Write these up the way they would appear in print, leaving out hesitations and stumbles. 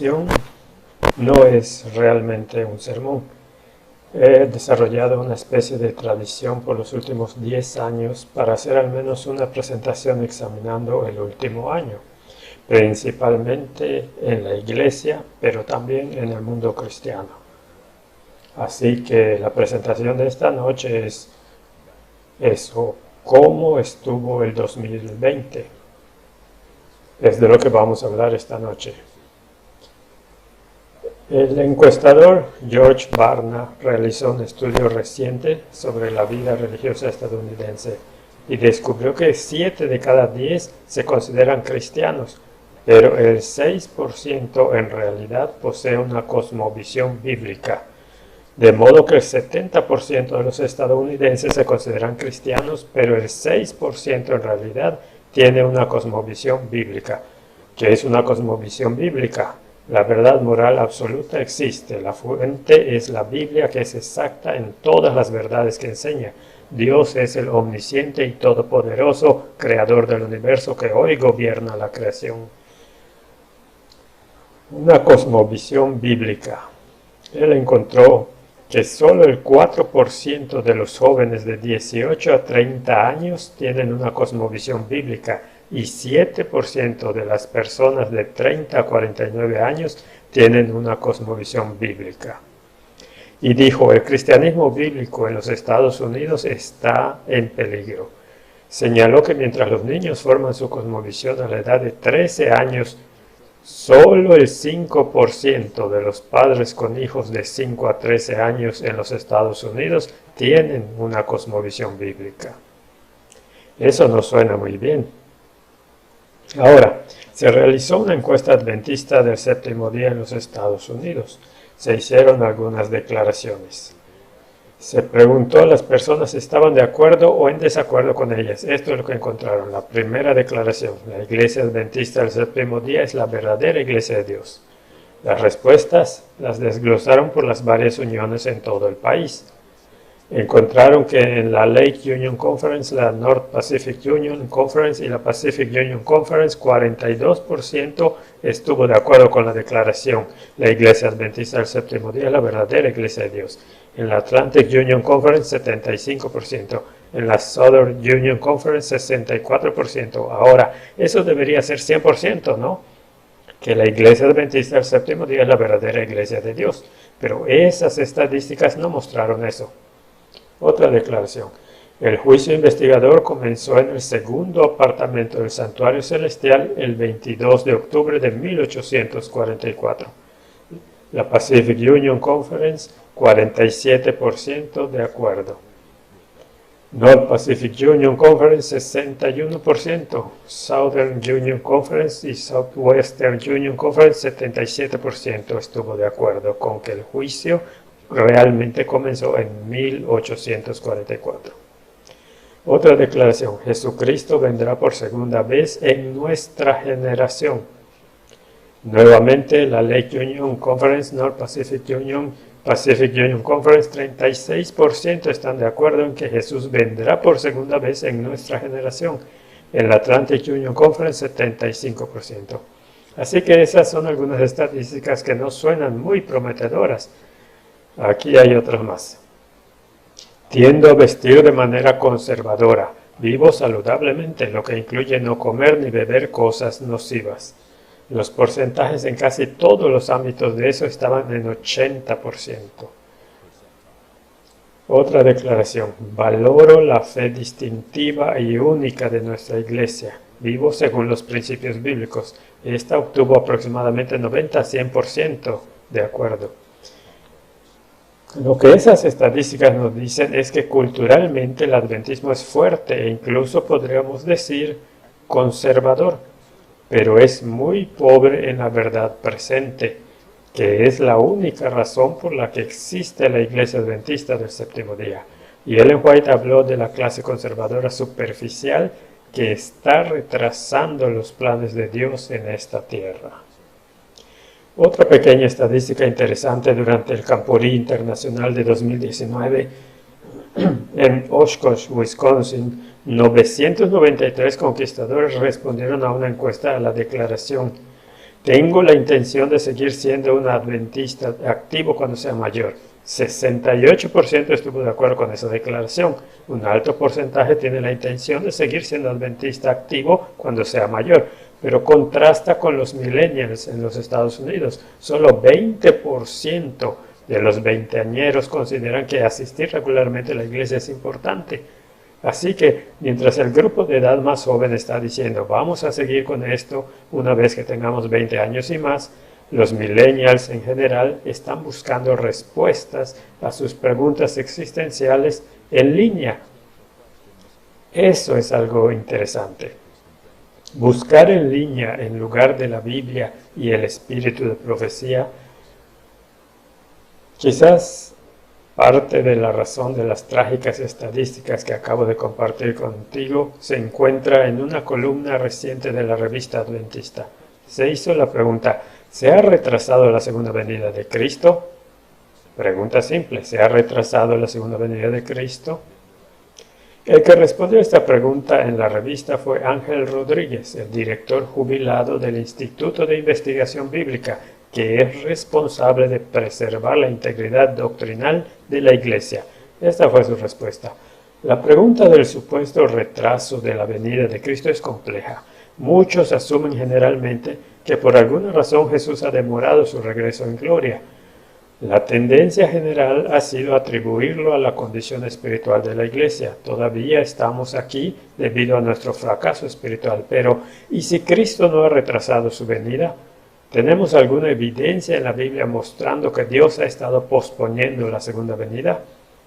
predicación no es realmente un sermón. He desarrollado una especie de tradición por los últimos 10 años para hacer al menos una presentación examinando el último año, principalmente en la iglesia, pero también en el mundo cristiano. Así que la presentación de esta noche es eso, cómo estuvo el 2020. Es de lo que vamos a hablar esta noche. El encuestador George Barna realizó un estudio reciente sobre la vida religiosa estadounidense y descubrió que 7 de cada 10 se consideran cristianos, pero el 6% en realidad posee una cosmovisión bíblica. De modo que el 70% de los estadounidenses se consideran cristianos, pero el 6% en realidad tiene una cosmovisión bíblica. ¿Qué es una cosmovisión bíblica? La verdad moral absoluta existe. La fuente es la Biblia, que es exacta en todas las verdades que enseña. Dios es el omnisciente y todopoderoso, creador del universo que hoy gobierna la creación. Una cosmovisión bíblica. Él encontró que solo el 4% de los jóvenes de 18 a 30 años tienen una cosmovisión bíblica y 7% de las personas de 30 a 49 años tienen una cosmovisión bíblica. Y dijo, el cristianismo bíblico en los Estados Unidos está en peligro. Señaló que mientras los niños forman su cosmovisión a la edad de 13 años, solo el 5% de los padres con hijos de 5 a 13 años en los Estados Unidos tienen una cosmovisión bíblica. Eso no suena muy bien. Ahora, se realizó una encuesta adventista del séptimo día en los Estados Unidos. Se hicieron algunas declaraciones. Se preguntó a las personas si estaban de acuerdo o en desacuerdo con ellas. Esto es lo que encontraron. La primera declaración. La Iglesia Adventista del Séptimo Día es la verdadera Iglesia de Dios. Las respuestas las desglosaron por las varias uniones en todo el país. Encontraron que en la Lake Union Conference, la North Pacific Union Conference y la Pacific Union Conference, 42% estuvo de acuerdo con la declaración. La Iglesia Adventista del Séptimo Día es la verdadera Iglesia de Dios. En la Atlantic Union Conference, 75%. En la Southern Union Conference, 64%. Ahora, eso debería ser 100%, ¿no? Que la Iglesia Adventista del Séptimo Día es la verdadera Iglesia de Dios. Pero esas estadísticas no mostraron eso. Otra declaración. El juicio investigador comenzó en el segundo apartamento del Santuario Celestial el 22 de octubre de 1844. La Pacific Union Conference, 47% de acuerdo. North Pacific Union Conference, 61%. Southern Union Conference y Southwestern Union Conference, 77% estuvo de acuerdo con que el juicio realmente comenzó en 1844. Otra declaración. Jesucristo vendrá por segunda vez en nuestra generación. Nuevamente, la Lake Union Conference, North Pacific Union Conference, 36% están de acuerdo en que Jesús vendrá por segunda vez en nuestra generación. En la Atlantic Union Conference, 75%. Así que esas son algunas estadísticas que no suenan muy prometedoras. Aquí hay otras más. Tiendo a vestir de manera conservadora. Vivo saludablemente, lo que incluye no comer ni beber cosas nocivas. Los porcentajes en casi todos los ámbitos de eso estaban en 80%. Otra declaración. Valoro la fe distintiva y única de nuestra iglesia. Vivo según los principios bíblicos. Esta obtuvo aproximadamente 90 a 100% de acuerdo. Lo que esas estadísticas nos dicen es que culturalmente el adventismo es fuerte e incluso podríamos decir conservador, pero es muy pobre en la verdad presente, que es la única razón por la que existe la Iglesia Adventista del Séptimo Día. Y Ellen White habló de la clase conservadora superficial que está retrasando los planes de Dios en esta tierra. Otra pequeña estadística interesante durante el Camporí Internacional de 2019 en Oshkosh, Wisconsin, 993 conquistadores respondieron a una encuesta a la declaración Tengo la intención de seguir siendo un adventista activo cuando sea mayor. 68% estuvo de acuerdo con esa declaración. Un alto porcentaje tiene la intención de seguir siendo adventista activo cuando sea mayor, pero contrasta con los millennials en los Estados Unidos. Solo 20% de los veinteañeros consideran que asistir regularmente a la iglesia es importante. Así que, mientras el grupo de edad más joven está diciendo vamos a seguir con esto una vez que tengamos 20 años y más, los millennials en general están buscando respuestas a sus preguntas existenciales en línea. Eso es algo interesante. Buscar en línea en lugar de la Biblia y el espíritu de profecía, quizás parte de la razón de las trágicas estadísticas que acabo de compartir contigo se encuentra en una columna reciente de la revista Adventista. Se hizo la pregunta, ¿se ha retrasado la segunda venida de Cristo? Pregunta simple, ¿se ha retrasado la segunda venida de Cristo? El que respondió a esta pregunta en la revista fue Ángel Rodríguez, el director jubilado del Instituto de Investigación Bíblica, que es responsable de preservar la integridad doctrinal de la Iglesia. Esta fue su respuesta. La pregunta del supuesto retraso de la venida de Cristo es compleja. Muchos asumen generalmente que por alguna razón Jesús ha demorado su regreso en gloria. La tendencia general ha sido atribuirlo a la condición espiritual de la Iglesia. Todavía estamos aquí debido a nuestro fracaso espiritual, pero ¿y si Cristo no ha retrasado su venida? ¿Tenemos alguna evidencia en la Biblia mostrando que Dios ha estado posponiendo la segunda venida?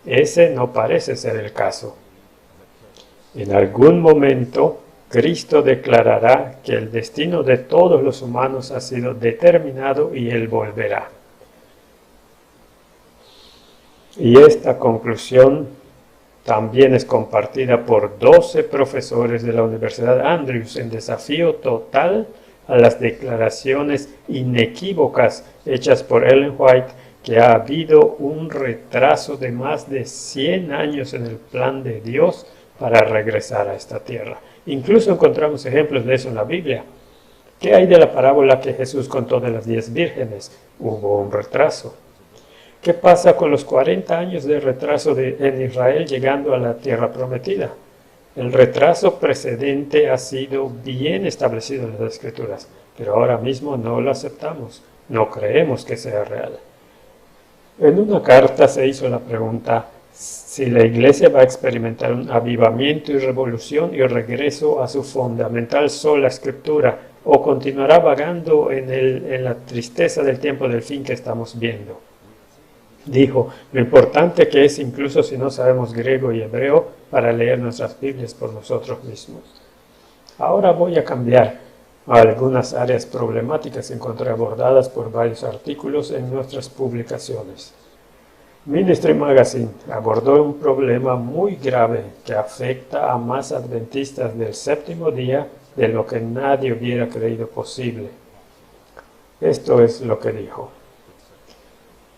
Ese no parece ser el caso. En algún momento, Cristo declarará que el destino de todos los humanos ha sido determinado y Él volverá. Y esta conclusión también es compartida por 12 profesores de la Universidad Andrews en desafío total a las declaraciones inequívocas hechas por Ellen White que ha habido un retraso de más de 100 años en el plan de Dios para regresar a esta tierra. Incluso encontramos ejemplos de eso en la Biblia. ¿Qué hay de la parábola que Jesús contó de las 10 vírgenes? Hubo un retraso. ¿Qué pasa con los 40 años de retraso en Israel llegando a la tierra prometida? El retraso precedente ha sido bien establecido en las Escrituras, pero ahora mismo no lo aceptamos, no creemos que sea real. En una carta se hizo la pregunta si la Iglesia va a experimentar un avivamiento y revolución y regreso a su fundamental sola Escritura, o continuará vagando en la tristeza del tiempo del fin que estamos viendo. Dijo, lo importante que es, incluso si no sabemos griego y hebreo, para leer nuestras Biblias por nosotros mismos. Ahora voy a cambiar a algunas áreas problemáticas que encontré abordadas por varios artículos en nuestras publicaciones. Ministry Magazine abordó un problema muy grave que afecta a más adventistas del séptimo día de lo que nadie hubiera creído posible. Esto es lo que dijo.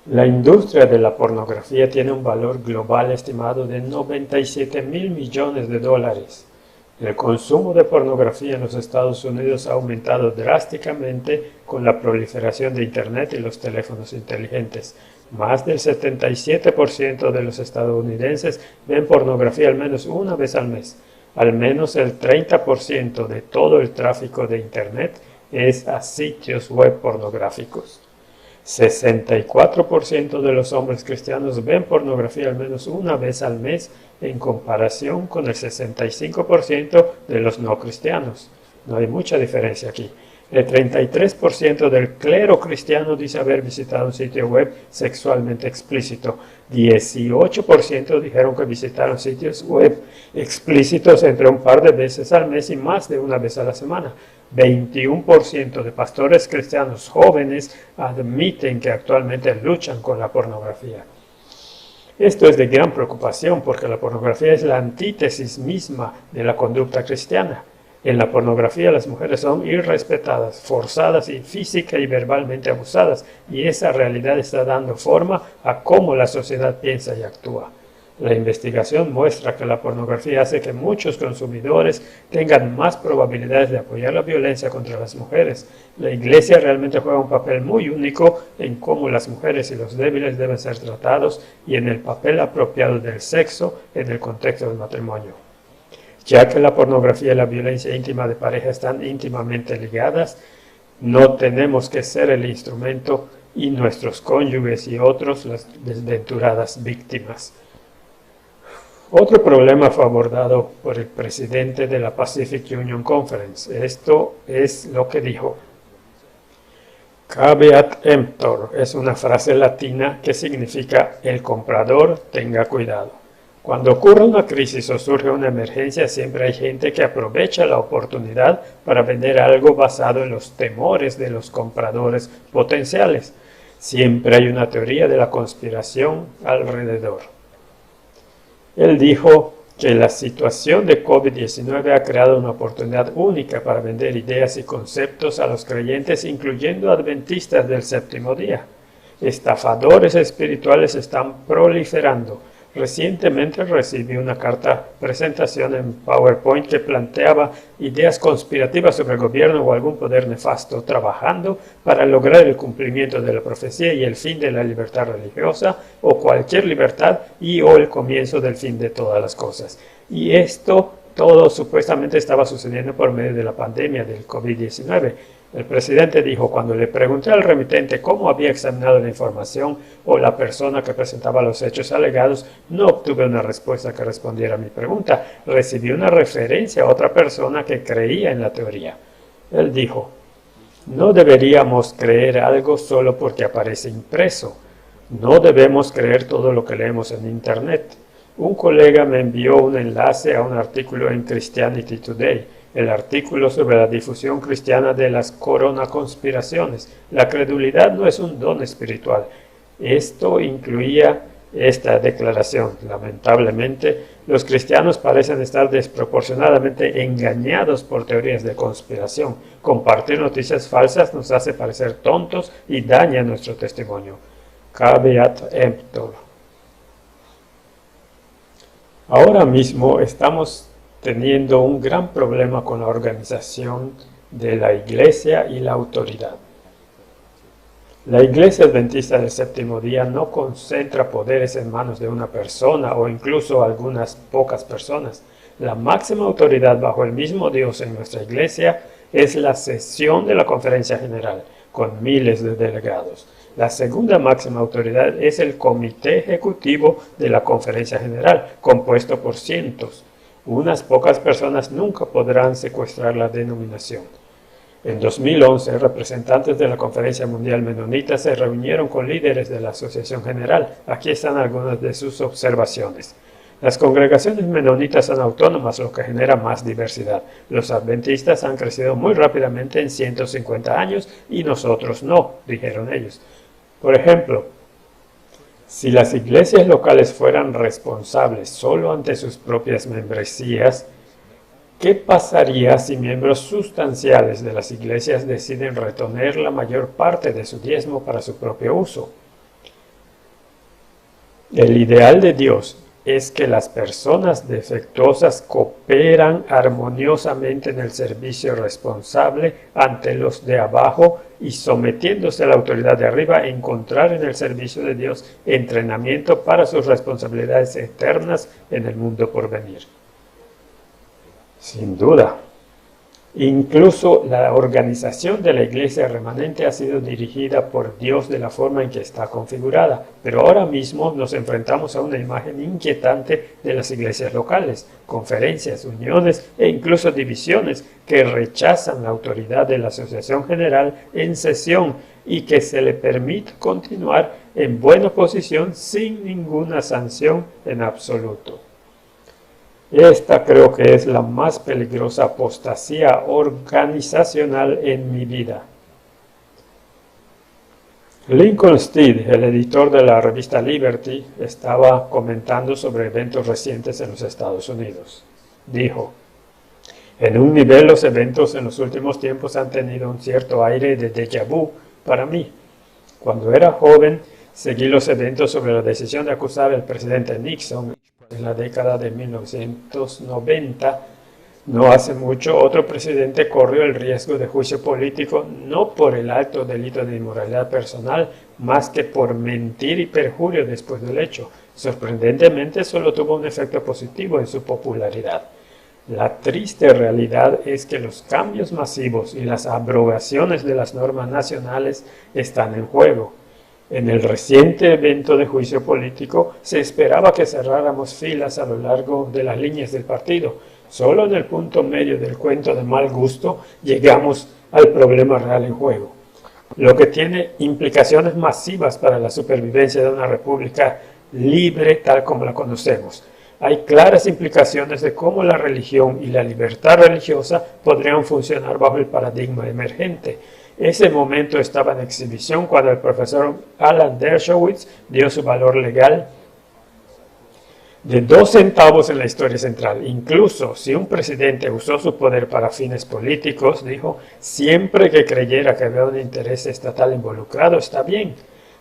La industria de la pornografía tiene un valor global estimado de 97,000 millones de dólares. El consumo de pornografía en los Estados Unidos ha aumentado drásticamente con la proliferación de Internet y los teléfonos inteligentes. Más del 77% de los estadounidenses ven pornografía al menos una vez al mes. Al menos el 30% de todo el tráfico de Internet es a sitios web pornográficos. 64% de los hombres cristianos ven pornografía al menos una vez al mes en comparación con el 65% de los no cristianos. No hay mucha diferencia aquí. El 33% del clero cristiano dice haber visitado un sitio web sexualmente explícito. 18% dijeron que visitaron sitios web explícitos entre un par de veces al mes y más de una vez a la semana. 21% de pastores cristianos jóvenes admiten que actualmente luchan con la pornografía. Esto es de gran preocupación porque la pornografía es la antítesis misma de la conducta cristiana. En la pornografía las mujeres son irrespetadas, forzadas y física y verbalmente abusadas, y esa realidad está dando forma a cómo la sociedad piensa y actúa. La investigación muestra que la pornografía hace que muchos consumidores tengan más probabilidades de apoyar la violencia contra las mujeres. La Iglesia realmente juega un papel muy único en cómo las mujeres y los débiles deben ser tratados y en el papel apropiado del sexo en el contexto del matrimonio. Ya que la pornografía y la violencia íntima de pareja están íntimamente ligadas, no tenemos que ser el instrumento y nuestros cónyuges y otros las desventuradas víctimas. Otro problema fue abordado por el presidente de la Pacific Union Conference. Esto es lo que dijo. Caveat emptor es una frase latina que significa el comprador tenga cuidado. Cuando ocurre una crisis o surge una emergencia, siempre hay gente que aprovecha la oportunidad para vender algo basado en los temores de los compradores potenciales. Siempre hay una teoría de la conspiración alrededor. Él dijo que la situación de COVID-19 ha creado una oportunidad única para vender ideas y conceptos a los creyentes, incluyendo adventistas del séptimo día. Estafadores espirituales están proliferando. Recientemente recibí una carta presentación en PowerPoint que planteaba ideas conspirativas sobre el gobierno o algún poder nefasto trabajando para lograr el cumplimiento de la profecía y el fin de la libertad religiosa o cualquier libertad o el comienzo del fin de todas las cosas. Y esto todo supuestamente estaba sucediendo por medio de la pandemia del COVID-19. El presidente dijo, cuando le pregunté al remitente cómo había examinado la información o la persona que presentaba los hechos alegados, no obtuve una respuesta que respondiera a mi pregunta. Recibí una referencia a otra persona que creía en la teoría. Él dijo, no deberíamos creer algo solo porque aparece impreso. No debemos creer todo lo que leemos en Internet. Un colega me envió un enlace a un artículo en Christianity Today. El artículo sobre la difusión cristiana de las coronaconspiraciones. La credulidad no es un don espiritual. Esto incluía esta declaración. Lamentablemente, los cristianos parecen estar desproporcionadamente engañados por teorías de conspiración. Compartir noticias falsas nos hace parecer tontos y daña nuestro testimonio. Caveat emptor. Ahora mismo estamos teniendo un gran problema con la organización de la Iglesia y la autoridad. La Iglesia Adventista del Séptimo Día no concentra poderes en manos de una persona o incluso algunas pocas personas. La máxima autoridad bajo el mismo Dios en nuestra Iglesia es la sesión de la Conferencia General, con miles de delegados. La segunda máxima autoridad es el Comité Ejecutivo de la Conferencia General, compuesto por cientos. Unas pocas personas nunca podrán secuestrar la denominación. En 2011, representantes de la Conferencia Mundial Menonita se reunieron con líderes de la Asociación General. Aquí están algunas de sus observaciones. Las congregaciones menonitas son autónomas, lo que genera más diversidad. Los adventistas han crecido muy rápidamente en 150 años y nosotros no, dijeron ellos. Por ejemplo, si las iglesias locales fueran responsables solo ante sus propias membresías, ¿qué pasaría si miembros sustanciales de las iglesias deciden retener la mayor parte de su diezmo para su propio uso? El ideal de Dios es que las personas defectuosas cooperan armoniosamente en el servicio responsable ante los de abajo y sometiéndose a la autoridad de arriba, encontrar en el servicio de Dios entrenamiento para sus responsabilidades eternas en el mundo por venir. Sin duda, incluso la organización de la iglesia remanente ha sido dirigida por Dios de la forma en que está configurada, pero ahora mismo nos enfrentamos a una imagen inquietante de las iglesias locales, conferencias, uniones e incluso divisiones que rechazan la autoridad de la Asociación General en sesión y que se le permite continuar en buena posición sin ninguna sanción en absoluto. Esta creo que es la más peligrosa apostasía organizacional en mi vida. Lincoln Steed, el editor de la revista Liberty, estaba comentando sobre eventos recientes en los Estados Unidos. Dijo, en un nivel los eventos en los últimos tiempos han tenido un cierto aire de déjà vu para mí. Cuando era joven Seguí los eventos sobre la decisión de acusar al presidente Nixon en la década de 1990. No hace mucho, otro presidente corrió el riesgo de juicio político no por el alto delito de inmoralidad personal, más que por mentir y perjurio después del hecho. Sorprendentemente, solo tuvo un efecto positivo en su popularidad. La triste realidad es que los cambios masivos y las abrogaciones de las normas nacionales están en juego. En el reciente evento de juicio político se esperaba que cerráramos filas a lo largo de las líneas del partido. Solo en el punto medio del cuento de mal gusto llegamos al problema real en juego, lo que tiene implicaciones masivas para la supervivencia de una república libre tal como la conocemos. Hay claras implicaciones de cómo la religión y la libertad religiosa podrían funcionar bajo el paradigma emergente. Ese momento estaba en exhibición cuando el profesor Alan Dershowitz dio su valor legal de 2 centavos en la historia central. Incluso si un presidente usó su poder para fines políticos, dijo, siempre que creyera que había un interés estatal involucrado, está bien.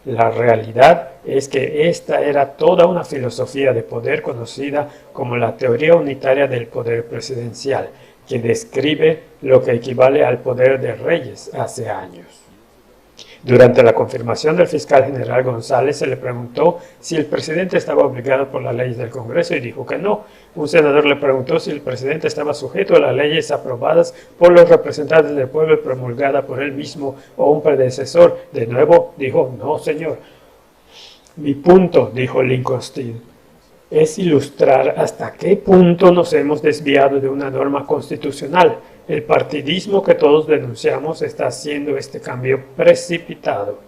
La realidad es que esta era toda una filosofía de poder conocida como la teoría unitaria del poder presidencial, que describe lo que equivale al poder de reyes hace años. Durante la confirmación del fiscal general González se le preguntó si el presidente estaba obligado por las leyes del Congreso y dijo que no. Un senador le preguntó si el presidente estaba sujeto a las leyes aprobadas por los representantes del pueblo y promulgadas por él mismo o un predecesor. De nuevo dijo, no señor. Mi punto, dijo Lincoln Steele, es ilustrar hasta qué punto nos hemos desviado de una norma constitucional. El partidismo que todos denunciamos está haciendo este cambio precipitado.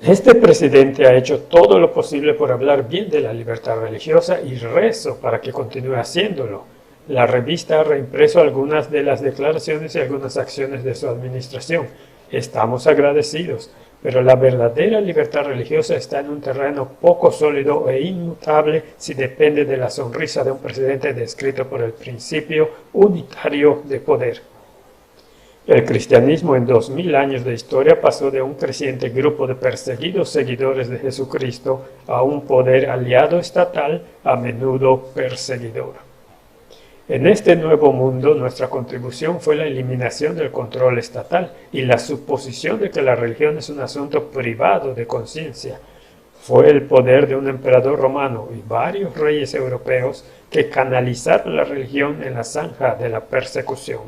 Este presidente ha hecho todo lo posible por hablar bien de la libertad religiosa y rezo para que continúe haciéndolo. La revista ha reimpreso algunas de las declaraciones y algunas acciones de su administración. Estamos agradecidos, pero la verdadera libertad religiosa está en un terreno poco sólido e inmutable si depende de la sonrisa de un presidente descrito por el principio unitario de poder. El cristianismo en 2000 años de historia pasó de un creciente grupo de perseguidos seguidores de Jesucristo a un poder aliado estatal, a menudo perseguidor. En este nuevo mundo, nuestra contribución fue la eliminación del control estatal y la suposición de que la religión es un asunto privado de conciencia. Fue el poder de un emperador romano y varios reyes europeos que canalizaron la religión en la zanja de la persecución.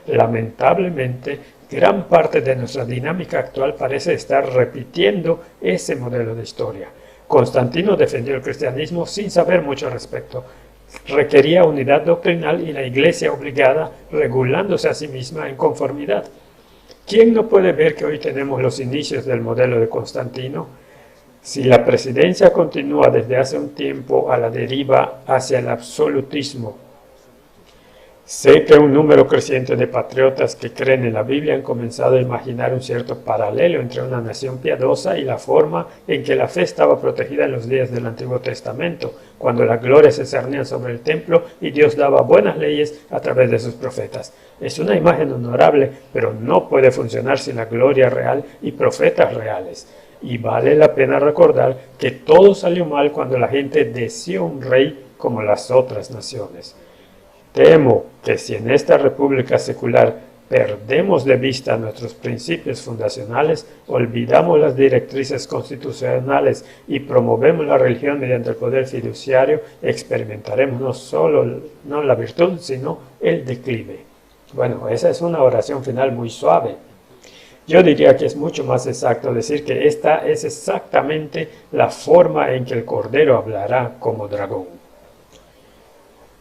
Lamentablemente, gran parte de nuestra dinámica actual parece estar repitiendo ese modelo de historia. Constantino defendió el cristianismo sin saber mucho al respecto. Requería unidad doctrinal y la Iglesia obligada, regulándose a sí misma en conformidad. ¿Quién no puede ver que hoy tenemos los inicios del modelo de Constantino? Si la presidencia continúa desde hace un tiempo a la deriva hacia el absolutismo, sé que un número creciente de patriotas que creen en la Biblia han comenzado a imaginar un cierto paralelo entre una nación piadosa y la forma en que la fe estaba protegida en los días del Antiguo Testamento, cuando la gloria se cernía sobre el templo y Dios daba buenas leyes a través de sus profetas. Es una imagen honorable, pero no puede funcionar sin la gloria real y profetas reales. Y vale la pena recordar que todo salió mal cuando la gente deseó un rey como las otras naciones. Temo que si en esta república secular perdemos de vista nuestros principios fundacionales, olvidamos las directrices constitucionales y promovemos la religión mediante el poder fiduciario, experimentaremos no solo no la virtud, sino el declive. Bueno, esa es una oración final muy suave. Yo diría que es mucho más exacto decir que esta es exactamente la forma en que el Cordero hablará como dragón.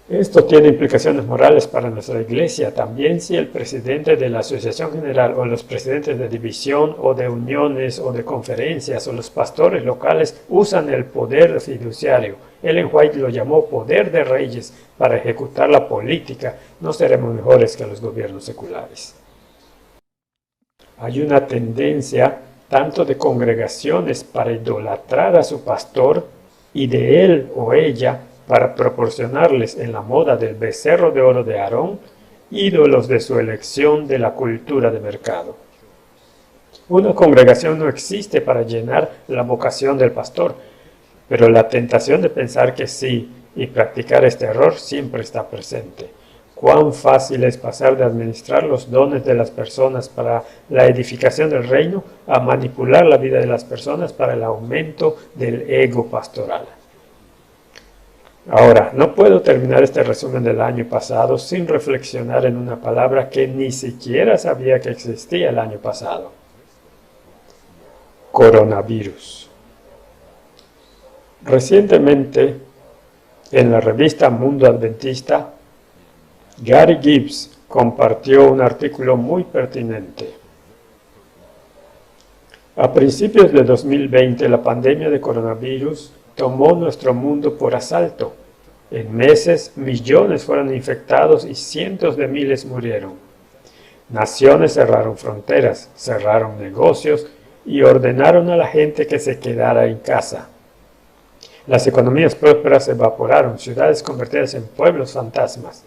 Esto tiene implicaciones morales para nuestra Iglesia. También si el presidente de la Asociación General o los presidentes de división o de uniones o de conferencias o los pastores locales usan el poder fiduciario. Ellen White lo llamó poder de reyes para ejecutar la política. No seremos mejores que los gobiernos seculares. Hay una tendencia tanto de congregaciones para idolatrar a su pastor y de él o ella para proporcionarles en la moda del becerro de oro de Aarón ídolos de su elección de la cultura de mercado. Una congregación no existe para llenar la vocación del pastor, pero la tentación de pensar que sí y practicar este error siempre está presente. Cuán fácil es pasar de administrar los dones de las personas para la edificación del reino a manipular la vida de las personas para el aumento del ego pastoral. Ahora, no puedo terminar este resumen del año pasado sin reflexionar en una palabra que ni siquiera sabía que existía el año pasado. Coronavirus. Recientemente, en la revista Mundo Adventista, Gary Gibbs compartió un artículo muy pertinente. A principios de 2020, la pandemia de coronavirus tomó nuestro mundo por asalto. En meses, millones fueron infectados y cientos de miles murieron. Naciones cerraron fronteras, cerraron negocios y ordenaron a la gente que se quedara en casa. Las economías prósperas se evaporaron, ciudades convertidas en pueblos fantasmas.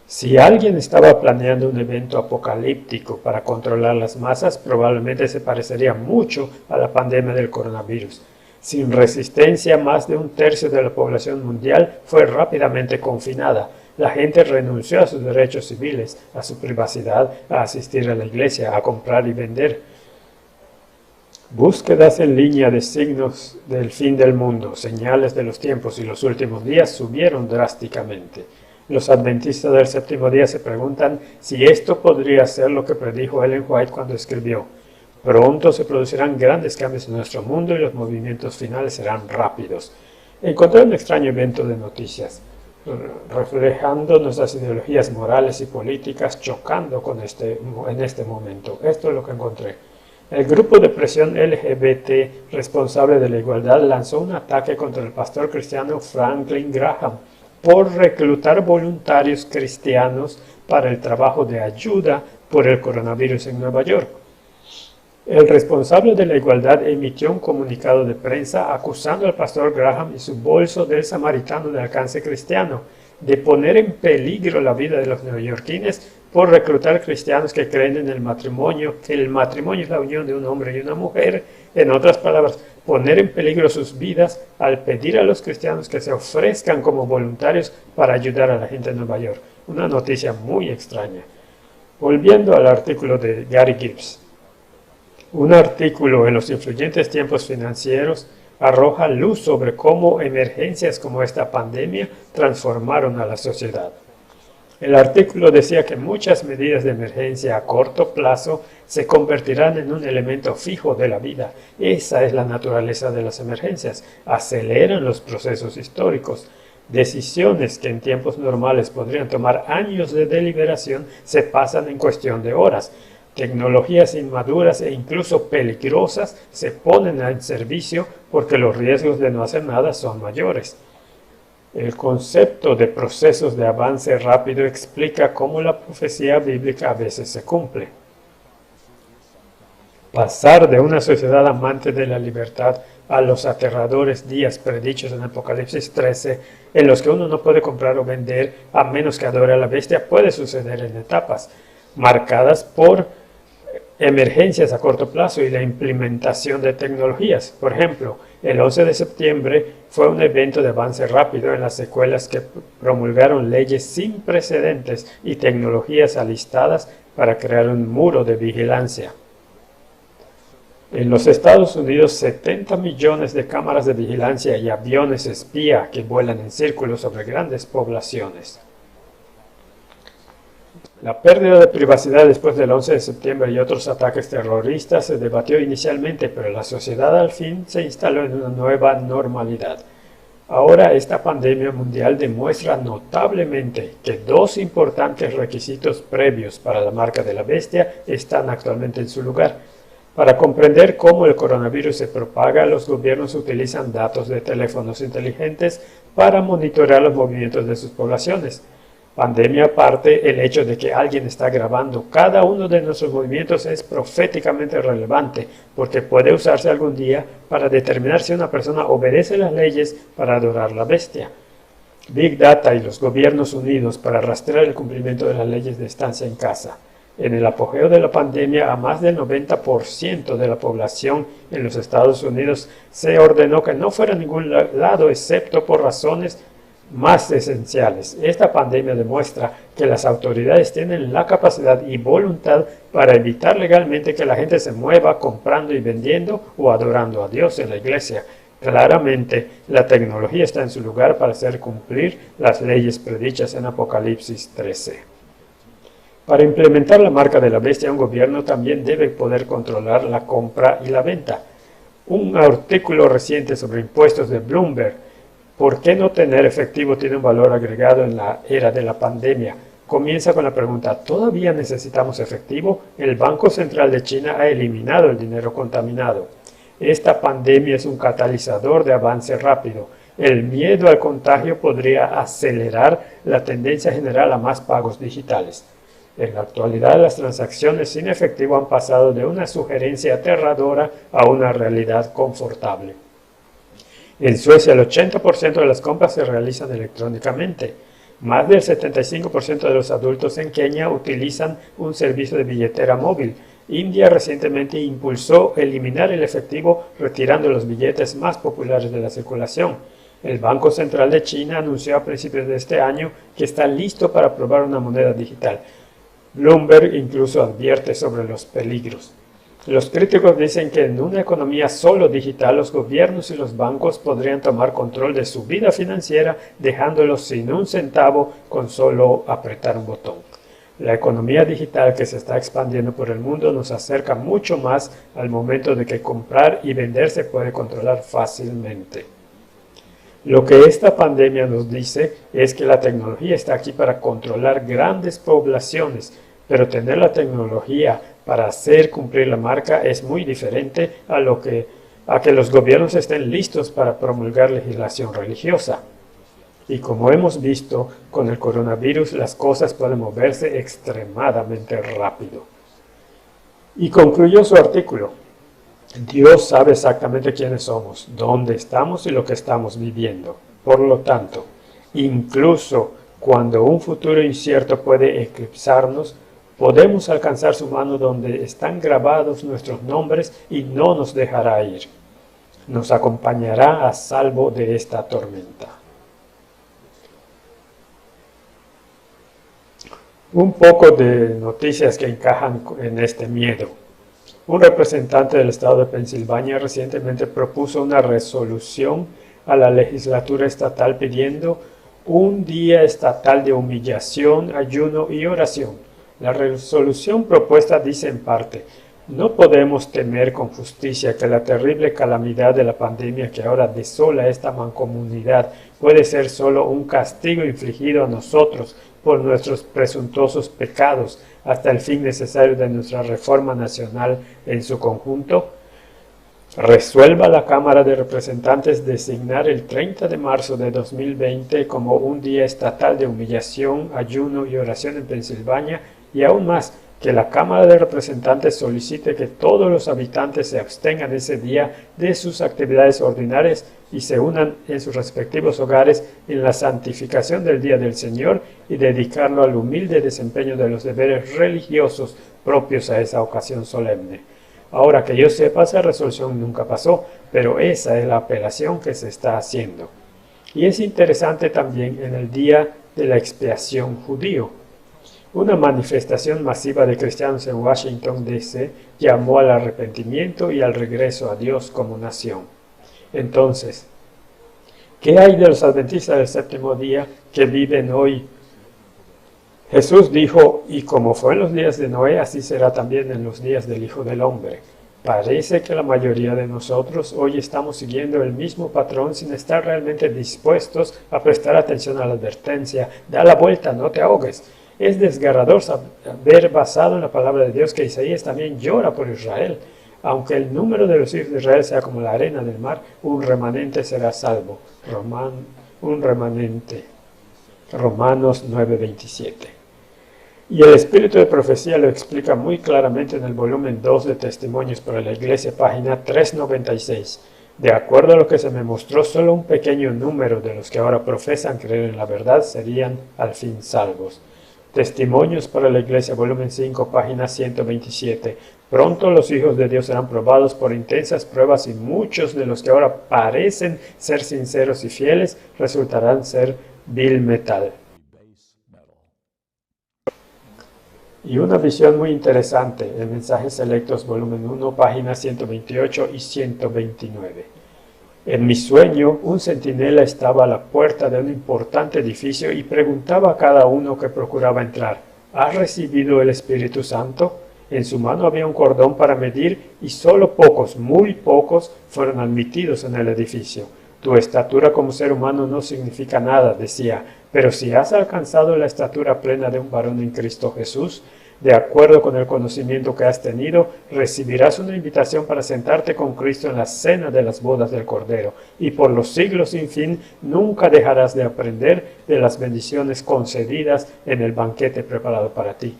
Si alguien estaba planeando un evento apocalíptico para controlar las masas, probablemente se parecería mucho a la pandemia del coronavirus. Sin resistencia, más de un tercio de la población mundial fue rápidamente confinada. La gente renunció a sus derechos civiles, a su privacidad, a asistir a la iglesia, a comprar y vender. Búsquedas en línea de signos del fin del mundo, señales de los tiempos y los últimos días subieron drásticamente. Los adventistas del séptimo día se preguntan si esto podría ser lo que predijo Ellen White cuando escribió: pronto se producirán grandes cambios en nuestro mundo y los movimientos finales serán rápidos. Encontré un extraño evento de noticias, reflejando nuestras ideologías morales y políticas, chocando en este momento. Esto es lo que encontré. El grupo de presión LGBT responsable de la igualdad lanzó un ataque contra el pastor cristiano Franklin Graham por reclutar voluntarios cristianos para el trabajo de ayuda por el coronavirus en Nueva York. El responsable de la igualdad emitió un comunicado de prensa acusando al pastor Graham y su bolso del samaritano de alcance cristiano de poner en peligro la vida de los neoyorquines por reclutar cristianos que creen en el matrimonio, que el matrimonio es la unión de un hombre y una mujer. En otras palabras, poner en peligro sus vidas al pedir a los cristianos que se ofrezcan como voluntarios para ayudar a la gente de Nueva York. Una noticia muy extraña. Volviendo al artículo de Gary Gibbs. Un artículo en los influyentes tiempos financieros arroja luz sobre cómo emergencias como esta pandemia transformaron a la sociedad. El artículo decía que muchas medidas de emergencia a corto plazo se convertirán en un elemento fijo de la vida. Esa es la naturaleza de las emergencias. Aceleran los procesos históricos. Decisiones que en tiempos normales podrían tomar años de deliberación se pasan en cuestión de horas. Tecnologías inmaduras e incluso peligrosas se ponen en servicio porque los riesgos de no hacer nada son mayores. El concepto de procesos de avance rápido explica cómo la profecía bíblica a veces se cumple. Pasar de una sociedad amante de la libertad a los aterradores días predichos en Apocalipsis 13, en los que uno no puede comprar o vender a menos que adore a la bestia, puede suceder en etapas, marcadas por emergencias a corto plazo y la implementación de tecnologías. Por ejemplo, el 11 de septiembre fue un evento de avance rápido en las escuelas que promulgaron leyes sin precedentes y tecnologías alistadas para crear un muro de vigilancia. En los Estados Unidos, 70 millones de cámaras de vigilancia y aviones espía que vuelan en círculos sobre grandes poblaciones. La pérdida de privacidad después del 11 de septiembre y otros ataques terroristas se debatió inicialmente, pero la sociedad al fin se instaló en una nueva normalidad. Ahora esta pandemia mundial demuestra notablemente que dos importantes requisitos previos para la marca de la bestia están actualmente en su lugar. Para comprender cómo el coronavirus se propaga, los gobiernos utilizan datos de teléfonos inteligentes para monitorear los movimientos de sus poblaciones. Pandemia aparte, el hecho de que alguien está grabando cada uno de nuestros movimientos es proféticamente relevante, porque puede usarse algún día para determinar si una persona obedece las leyes para adorar la bestia. Big Data y los gobiernos unidos para rastrear el cumplimiento de las leyes de estancia en casa. En el apogeo de la pandemia, a más del 90% de la población en los Estados Unidos se ordenó que no fuera a ningún lado excepto por razones más esenciales. Esta pandemia demuestra que las autoridades tienen la capacidad y voluntad para evitar legalmente que la gente se mueva comprando y vendiendo o adorando a Dios en la iglesia. Claramente, la tecnología está en su lugar para hacer cumplir las leyes predichas en Apocalipsis 13. Para implementar la marca de la bestia, un gobierno también debe poder controlar la compra y la venta. Un artículo reciente sobre impuestos de Bloomberg, ¿por qué no tener efectivo tiene un valor agregado en la era de la pandemia? Comienza con la pregunta, ¿todavía necesitamos efectivo? El Banco Central de China ha eliminado el dinero contaminado. Esta pandemia es un catalizador de avance rápido. El miedo al contagio podría acelerar la tendencia general a más pagos digitales. En la actualidad, las transacciones sin efectivo han pasado de una sugerencia aterradora a una realidad confortable. En Suecia, el 80% de las compras se realizan electrónicamente. Más del 75% de los adultos en Kenia utilizan un servicio de billetera móvil. India recientemente impulsó eliminar el efectivo retirando los billetes más populares de la circulación. El Banco Central de China anunció a principios de este año que está listo para probar una moneda digital. Bloomberg incluso advierte sobre los peligros. Los críticos dicen que en una economía solo digital los gobiernos y los bancos podrían tomar control de su vida financiera dejándolos sin un centavo con solo apretar un botón. La economía digital que se está expandiendo por el mundo nos acerca mucho más al momento de que comprar y vender se puede controlar fácilmente. Lo que esta pandemia nos dice es que la tecnología está aquí para controlar grandes poblaciones, pero tener la tecnología para hacer cumplir la marca es muy diferente a que los gobiernos estén listos para promulgar legislación religiosa. Y como hemos visto con el coronavirus, las cosas pueden moverse extremadamente rápido. Y concluyó su artículo. Dios sabe exactamente quiénes somos, dónde estamos y lo que estamos viviendo. Por lo tanto, incluso cuando un futuro incierto puede eclipsarnos, podemos alcanzar su mano donde están grabados nuestros nombres y no nos dejará ir. Nos acompañará a salvo de esta tormenta. Un poco de noticias que encajan en este miedo. Un representante del estado de Pensilvania recientemente propuso una resolución a la legislatura estatal pidiendo un día estatal de humillación, ayuno y oración. La resolución propuesta dice en parte, no podemos temer con justicia que la terrible calamidad de la pandemia que ahora desola esta mancomunidad puede ser solo un castigo infligido a nosotros por nuestros presuntuosos pecados hasta el fin necesario de nuestra reforma nacional en su conjunto. Resuelva la Cámara de Representantes designar el 30 de marzo de 2020 como un día estatal de humillación, ayuno y oración en Pensilvania y aún más, que la Cámara de Representantes solicite que todos los habitantes se abstengan ese día de sus actividades ordinarias y se unan en sus respectivos hogares en la santificación del Día del Señor y dedicarlo al humilde desempeño de los deberes religiosos propios a esa ocasión solemne. Ahora que yo sepa, esa resolución nunca pasó, pero esa es la apelación que se está haciendo. Y es interesante también en el Día de la Expiación judío. Una manifestación masiva de cristianos en Washington, D.C. llamó al arrepentimiento y al regreso a Dios como nación. Entonces, ¿qué hay de los adventistas del séptimo día que viven hoy? Jesús dijo, y como fue en los días de Noé, así será también en los días del Hijo del Hombre. Parece que la mayoría de nosotros hoy estamos siguiendo el mismo patrón sin estar realmente dispuestos a prestar atención a la advertencia. Da la vuelta, no te ahogues. Es desgarrador saber, basado en la palabra de Dios, que Isaías también llora por Israel. Aunque el número de los hijos de Israel sea como la arena del mar, un remanente será salvo. Un remanente. Romanos 9:27. Y el espíritu de profecía lo explica muy claramente en el volumen 2 de Testimonios para la Iglesia, página 396. De acuerdo a lo que se me mostró, solo un pequeño número de los que ahora profesan creer en la verdad serían al fin salvos. Testimonios para la Iglesia, volumen 5, página 127. Pronto los hijos de Dios serán probados por intensas pruebas y muchos de los que ahora parecen ser sinceros y fieles resultarán ser vil metal. Y una visión muy interesante en Mensajes Selectos, volumen 1, páginas 128 y 129. En mi sueño, un centinela estaba a la puerta de un importante edificio y preguntaba a cada uno que procuraba entrar, ¿has recibido el Espíritu Santo? En su mano había un cordón para medir y solo pocos, muy pocos, fueron admitidos en el edificio. Tu estatura como ser humano no significa nada, decía, pero si has alcanzado la estatura plena de un varón en Cristo Jesús, de acuerdo con el conocimiento que has tenido, recibirás una invitación para sentarte con Cristo en la cena de las bodas del Cordero, y por los siglos sin fin nunca dejarás de aprender de las bendiciones concedidas en el banquete preparado para ti.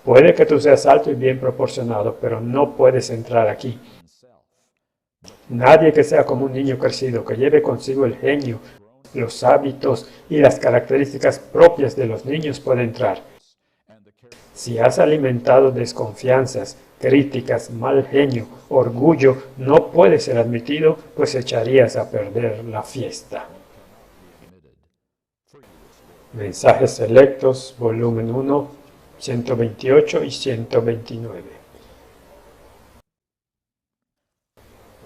Puede que tú seas alto y bien proporcionado, pero no puedes entrar aquí. Nadie que sea como un niño crecido, que lleve consigo el genio, los hábitos y las características propias de los niños puede entrar. Si has alimentado desconfianzas, críticas, mal genio, orgullo, no puedes ser admitido, pues echarías a perder la fiesta. Mensajes Selectos, volumen 1, 128 y 129.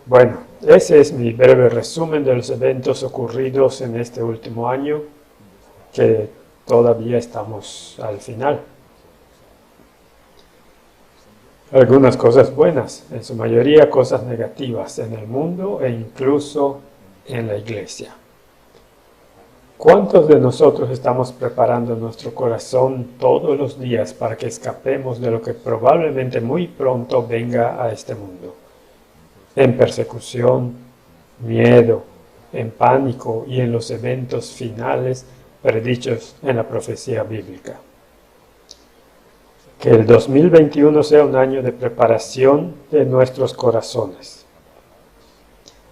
Bueno, ese es mi breve resumen de los eventos ocurridos en este último año, que todavía estamos al final. Algunas cosas buenas, en su mayoría cosas negativas en el mundo e incluso en la iglesia. ¿Cuántos de nosotros estamos preparando nuestro corazón todos los días para que escapemos de lo que probablemente muy pronto venga a este mundo? En persecución, miedo, en pánico y en los eventos finales predichos en la profecía bíblica. Que el 2021 sea un año de preparación de nuestros corazones,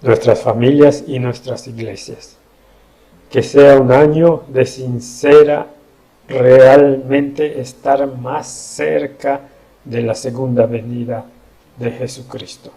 nuestras familias y nuestras iglesias. Que sea un año de realmente estar más cerca de la segunda venida de Jesucristo.